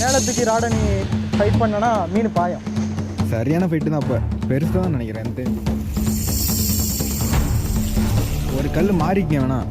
மேலே தூக்கி ராடை நீ ஃபைட் பண்ணனா மீன் பாயம். சரியான ஃபைட்டு தான். அப்போ பெருசாக தான் நினைக்கிறேன். ஒரு கல் மாறிக்க வேணா.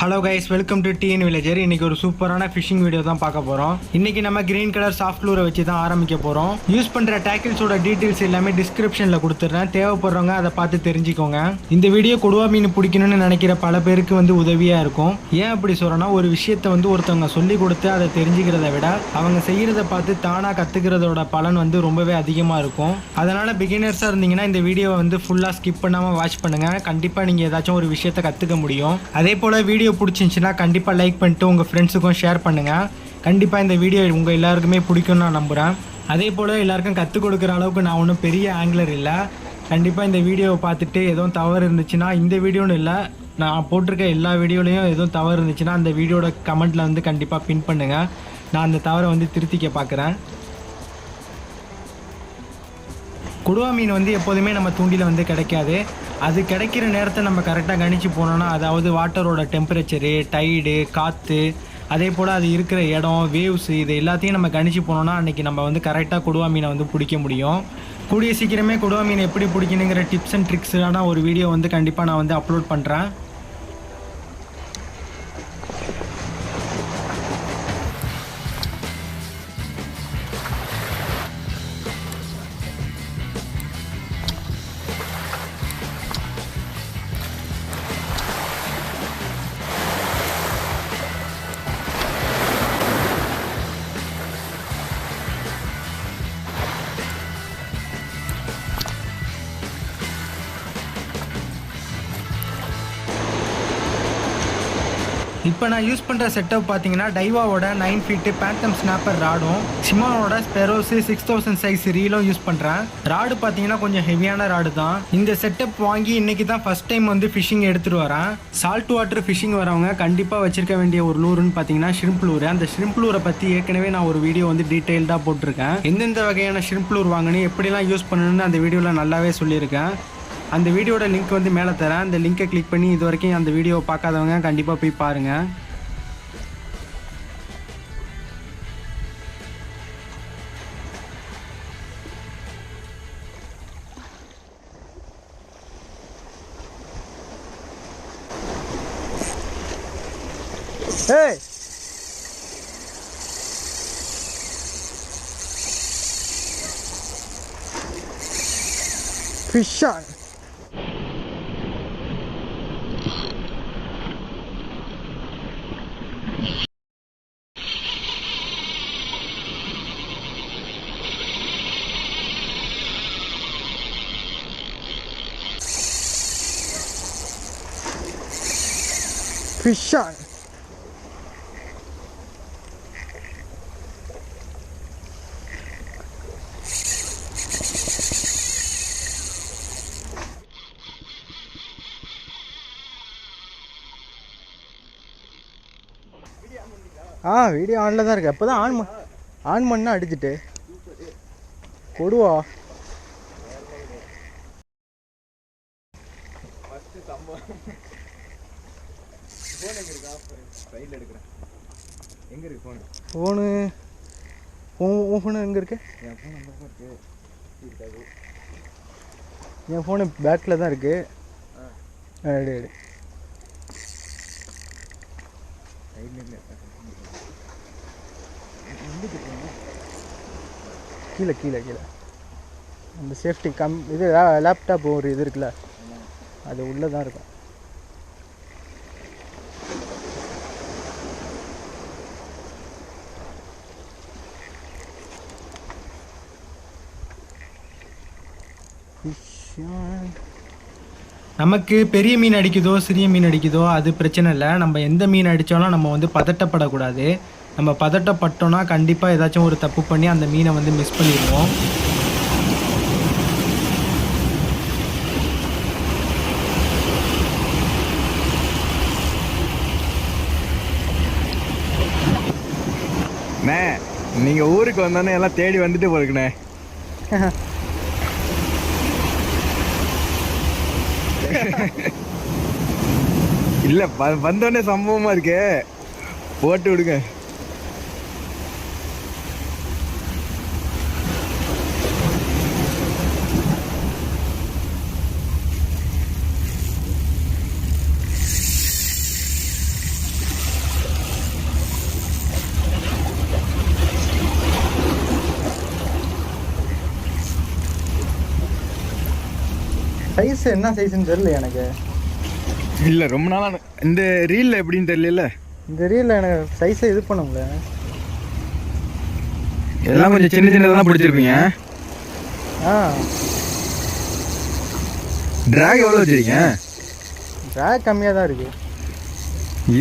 Hello guys, welcome to TN villager. இன்றைக்கி ஒரு சூப்பரான ஃபிஷிங் வீடியோ தான் பார்க்க போகிறோம். இன்றைக்கி நம்ம கிரீன் கலர் சாஃப்ட் லூரை வச்சு தான் ஆரம்பிக்க போகிறோம். யூஸ் பண்ணுற டேக்கிள்ஸோட டீட்டெயில்ஸ் எல்லாமே டிஸ்கிரிப்ஷனில் கொடுத்துட்றேன். தேவைப்படுறவங்க அதை பார்த்து தெரிஞ்சுக்கோங்க. இந்த வீடியோ கொடுவா மீன் பிடிக்கணும்னு நினைக்கிற பல பேருக்கு உதவியாக இருக்கும். ஏன் அப்படி சொல்கிறேன்னா, ஒரு விஷயத்தை ஒருத்தவங்க சொல்லி கொடுத்து அதை தெரிஞ்சுக்கிறத விட அவங்க செய்கிறத பார்த்து தானாக கற்றுக்கிறதோட பலன் ரொம்பவே அதிகமாக இருக்கும். அதனால் பிகினர்ஸாக இருந்தீங்கன்னா இந்த வீடியோவை ஃபுல்லாக ஸ்கிப் பண்ணாமல் வாட்ச் பண்ணுங்கள். கண்டிப்பாக நீங்கள் ஏதாச்சும் ஒரு விஷயத்தை கற்றுக்க முடியும். அதே போல் வீடியோ பிடிச்சிருந்துச்சுன்னா கண்டிப்பாக லைக் பண்ணிட்டு உங்கள் ஃப்ரெண்ட்ஸுக்கும் ஷேர் பண்ணுங்கள். கண்டிப்பாக இந்த வீடியோ உங்கள் எல்லாருக்குமே பிடிக்கும்னு நான் நம்புகிறேன். அதே போல் எல்லாருக்கும் கற்றுக் கொடுக்குற அளவுக்கு நான் ஒன்றும் பெரிய ஆங்கிலர் இல்லை. கண்டிப்பாக இந்த வீடியோவை பார்த்துட்டு எதுவும் தவறு இருந்துச்சுன்னா, இந்த வீடியோன்னு இல்லை, நான் போட்டிருக்க எல்லா வீடியோலையும் எதுவும் தவறு இருந்துச்சுன்னா அந்த வீடியோட கமெண்ட்டில் கண்டிப்பாக பின் பண்ணுங்கள். நான் அந்த தவறை திருத்திக்க பார்க்குறேன். கொடுவா மீன் எப்போதுமே நம்ம தூண்டியில் கிடைக்காது. அது கிடைக்கிற நேரத்தை நம்ம கரெக்டாக கணிச்சு போனோன்னா, அதாவது வாட்டரோட டெம்பரேச்சரு, டைடு, காற்று, அதே போல் அது இருக்கிற இடம், வேவ்ஸு, இது எல்லாத்தையும் நம்ம கணிச்சு போனோன்னா அன்றைக்கி நம்ம கரெக்டாக கொடுவா மீனை பிடிக்க முடியும். கூடிய சீக்கிரமே கொடுவா மீன் எப்படி பிடிக்கணுங்கிற டிப்ஸ் அண்ட் ட்ரிக்ஸான ஒரு வீடியோ கண்டிப்பாக நான் அப்லோட் பண்ணுறேன். இப்போ நான் யூஸ் பண்ணுற செட்டப் பார்த்தீங்கன்னா, டைவாவோட 9 ஃபீட்டு பேண்டம் ஸ்னாப்பர் ராடும், சிமானோட ஸ்பெரோஸு 6000 சைஸ் ரீலும் யூஸ் பண்ணுறேன். ராடு பார்த்தீங்கன்னா கொஞ்சம் ஹெவியான ராடு தான். இந்த செட்டப் வாங்கி இன்றைக்கி தான் ஃபஸ்ட் டைம் ஃபிஷிங் எடுத்துகிட்டு வரேன். சால்ட் வாட்டர் ஃபிஷிங் வரவங்க கண்டிப்பாக வச்சிருக்க வேண்டிய ஒரு லூருன்னு பார்த்தீங்கன்னா ஷ்ரிம்ப் லூரு. அந்த ஷ்ரிம்ப் லூரை பற்றி ஏற்கனவே நான் ஒரு வீடியோ டீட்டெயில்டாக போட்டிருக்கேன். எந்தெந்த வகையான ஷ்ரிம்ப் லூர் வாங்கணும், எப்படிலாம் யூஸ் பண்ணணும்னு அந்த வீடியோவில் நல்லாவே சொல்லியிருக்கேன். அந்த வீடியோட லிங்க் மேலே தரேன். அந்த லிங்கை கிளிக் பண்ணி இது வரைக்கும் அந்த வீடியோவை பார்க்காதவங்க கண்டிப்பாக போய் பாருங்கள். Hey! Fish on! Fish on! Video ஆனில் தான் இருக்குது. அப்போ தான் ஆன் பண்ணால் அடிச்சுட்டு கொடுவா. ஃபோனு எங்கே இருக்கு? என் ஃபோனு பேக்கில் தான் இருக்குது. கீழே கீழே கீழே அந்த சேஃப்டி இது லேப்டாப் ஒரு இது இருக்குல்ல, அது உள்ளே தான் இருக்கும். நமக்கு பெரிய மீன் அடிக்குதோ சிறிய மீன் அடிக்குதோ அது பிரச்சனை இல்லை. நம்ம எந்த மீன் அடித்தாலும் நம்ம பதட்டப்படக்கூடாது. நம்ம பதட்டப்பட்டோம்னா கண்டிப்பாக ஏதாச்சும் ஒரு தப்பு பண்ணி அந்த மீனை வந்து மிஸ் பண்ணிடுவோம். அண்ணே நீங்கள் ஊருக்கு வந்தோன்னே எல்லாம் தேடி வந்துட்டு போயிருக்குண்ணே. இல்லை வந்தோடனே சம்பவமாக இருக்கு, போட்டு விடுங்க. சைஸ் என்ன சைஸ்ன்னு தெரியல எனக்கு. இல்லை ரொம்ப நாளாக இந்த ரீலில் எப்படின்னு தெரியல. இந்த ரீலில் எனக்கு சைஸை இது பண்ண முடியல. எல்லாம் கொஞ்சம் சின்ன சின்னதாக தான் பிடிச்சிருப்பீங்க. ஆ ட்ராக் எவ்வளோ வச்சுருக்கீங்க? ட்ராக் கம்மியாக தான் இருக்குது.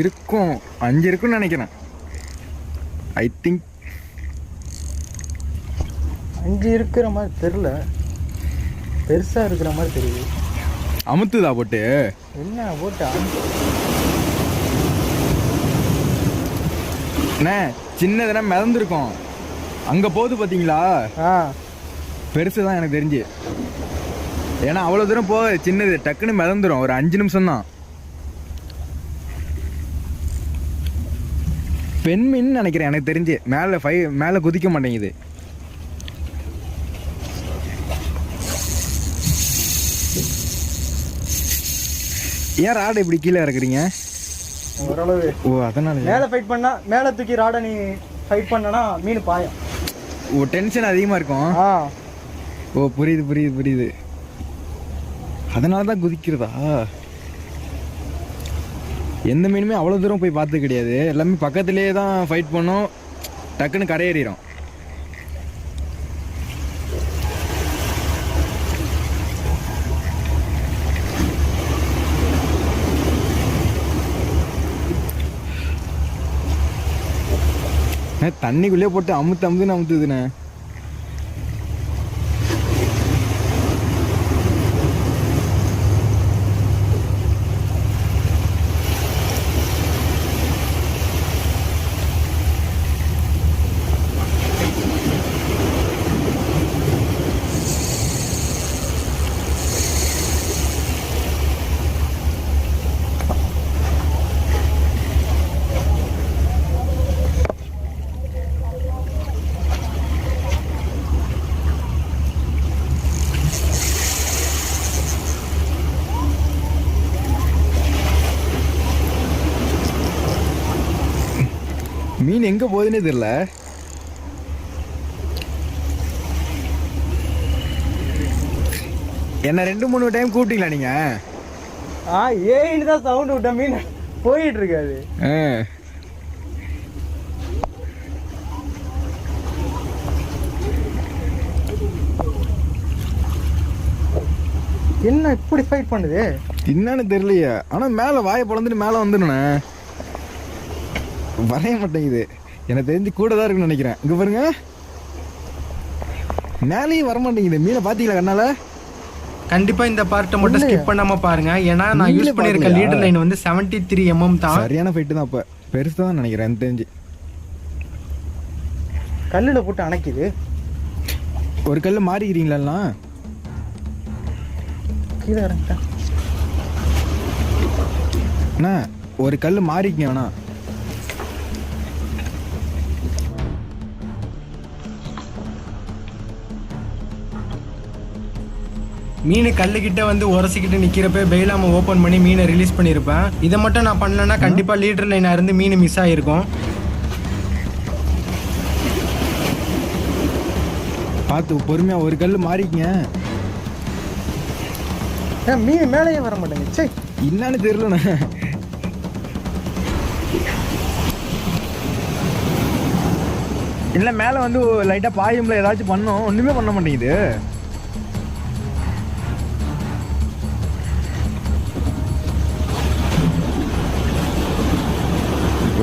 இருக்கும் 5 இருக்குன்னு நினைக்கிறேன். ஐ திங்க் 5 இருக்கிற மாதிரி தெரில, பெருசாக இருக்கிற மாதிரி தெரியுது. அமுத்துதா போட்டு? என்ன போட்டா அண்ணே சின்னதுனா மிதந்துருக்கும், அங்கே போகுது பார்த்தீங்களா? ஆ பெருசு தான் எனக்கு தெரிஞ்சு. ஏன்னா அவ்வளோ தூரம் போக சின்னது டக்குன்னு மிதந்துடும், ஒரு 5 நிமிஷம் தான். பெண் மீன் நினைக்கிறேன் எனக்கு தெரிஞ்சு. மேலே குதிக்க மாட்டேங்குது. ஏன் ராடை இப்படி கீழே இறக்குறீங்க? ஓரளவு. ஓ அதனால மேலே ஃபைட் பண்ணா, மேலே தூக்கி ராடை நீ ஃபைட் பண்ணனா மீன் பாயும். ஓ டென்ஷன் அதிகமாக இருக்கும். ஆ ஓ புரியுது புரியுது புரியுது. அதனால தான் குதிக்கிறதா? எந்த மீனுமே அவ்வளோ தூரம் போய் பார்த்து கிடையாது, எல்லாமே பக்கத்துலேயே தான் ஃபைட் பண்ணோம், டக்குன்னு கரையேறிடும். தண்ணிக்குள்ளே போட்டு அமுத்துன்னு அமுத்துதுண்ணே. மீன் எங்கே போகுதுன்னே தெரியல. என்ன 2-3 டைம் கூப்பிட்டீங்களா நீங்கள்? ஆ ஏன்னு தான் சவுண்டு விட்ட மீன் போயிட்டு இருக்காது. என்ன இப்படி ஃபைட் பண்ணுது என்னன்னு தெரியலையே. ஆனால் மேலே வாயை பொழந்துட்டு மேலே வந்துடுண்ணே, வரைய மாட்டேங்குது. எனக்கு தெரிஞ்சு கூட தான் இருக்குன்னு நினைக்கிறேன். இங்கே பாருங்க, மேலேயும் வர மாட்டேங்குது. மீனை பார்த்தீங்களா கண்ணால? கண்டிப்பாக இந்த பார்ட்டை மட்டும் ஸ்கிப் பண்ணாமல் பாருங்க. ஏன்னா நான் யூஸ் பண்ணியிருக்க லீடர் லைன் வந்து 73 mm தான். சரியான ஃபைட்டு தான். அப்போ பெருசு தான் நினைக்கிறேன் எனக்கு தெரிஞ்சு. கல்லில் போட்டு அணைக்குது. ஒரு கல் மாறிக்கிறீங்களா? கீழே இறங்கிட்டேன் அண்ணா, ஒரு கல் மாறிக்கங்க வேணா. மீன் கல்லுக்கிட்ட வந்து உரசிக்கிட்டு நிற்கிறப்ப பெயிலாம ஓப்பன் பண்ணி மீனை ரிலீஸ் பண்ணியிருப்பேன். இதை மட்டும் நான் பண்ணலன்னா கண்டிப்பாக லீடர் லைனாக இருந்து மீன் மிஸ் ஆகிருக்கும். பார்த்து பொறுமையாக ஒரு கல் மாறிக்கங்க. மீன் மேலேயே வர மாட்டேங்குது. சரி என்னன்னு தெரியலண்ணே. இல்லை மேலே வந்து லைட்டாக பாயும்ல ஏதாச்சும் பண்ணோம், ஒன்றுமே பண்ண மாட்டேங்குது.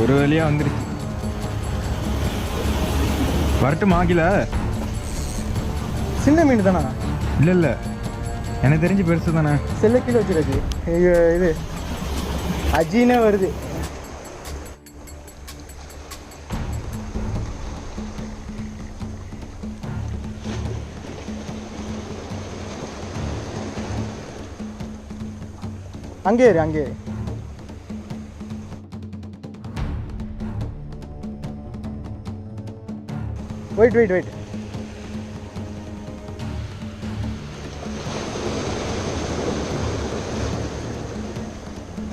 ஒரு வழியாக வந்துருச்சு. வரட்டுமா கிலோ? சின்ன மீன் தானே? இல்லை இல்லை, எனக்கு தெரிஞ்சு பெருசு தானே. செல்ல கிலோ வச்சுருச்சு. இது அஜினே வருது. அங்கே இரு, அங்கே வெயிட்.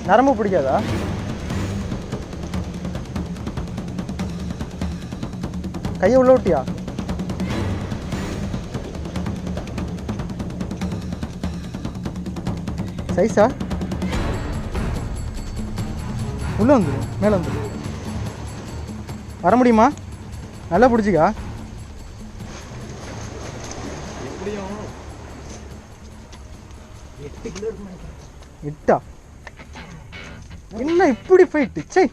நரம்பு பிடிக்காதா? கையை உள்ள விட்டியா? சைஸா? உள்ள வந்துடு, மேலே வந்துடு. வர முடியுமா? நல்லா பிடிச்சிக்கா. எட்டா? என்ன இப்படி ஃபைட்டு? சை,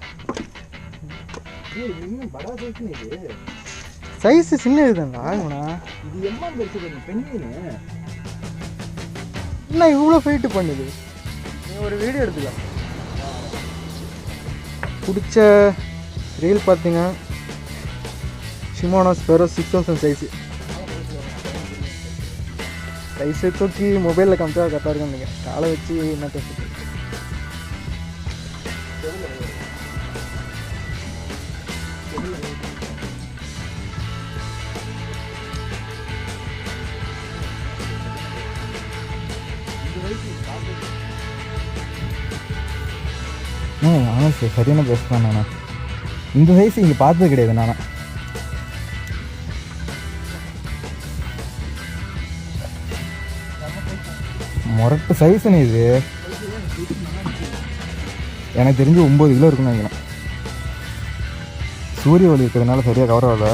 சைஸ் சின்ன இதுதான்டா. இது எம்மா பெருசு பெண்ணு. என்ன இவ்வளோ ஃபைட்டு பண்ணுது? நீ ஒரு வீடியோ எடுத்துக்கலாம். பிடிச்ச ரீல் பார்த்தீங்க, ஷிமோனோ ஸ்பெரோ 6000 சைஸு தூக்கி மொபைலில் காமிச்சா கரெக்டாக இருக்கும். நீங்கள் காலை வச்சு என்ன பேசுறது? ஆனால் சரியான பேசுதான். நான் இந்த சைஸ் இங்கே பார்த்தது கிடையாது. நான் முரட்டு சைஸ்னு இது. எனக்கு தெரிஞ்சு 9 கிலோ இருக்குன்னு நினைக்கிறேன். சூரிய ஒளி இருக்கிறதுனால சரியாக கவர் ஆகல.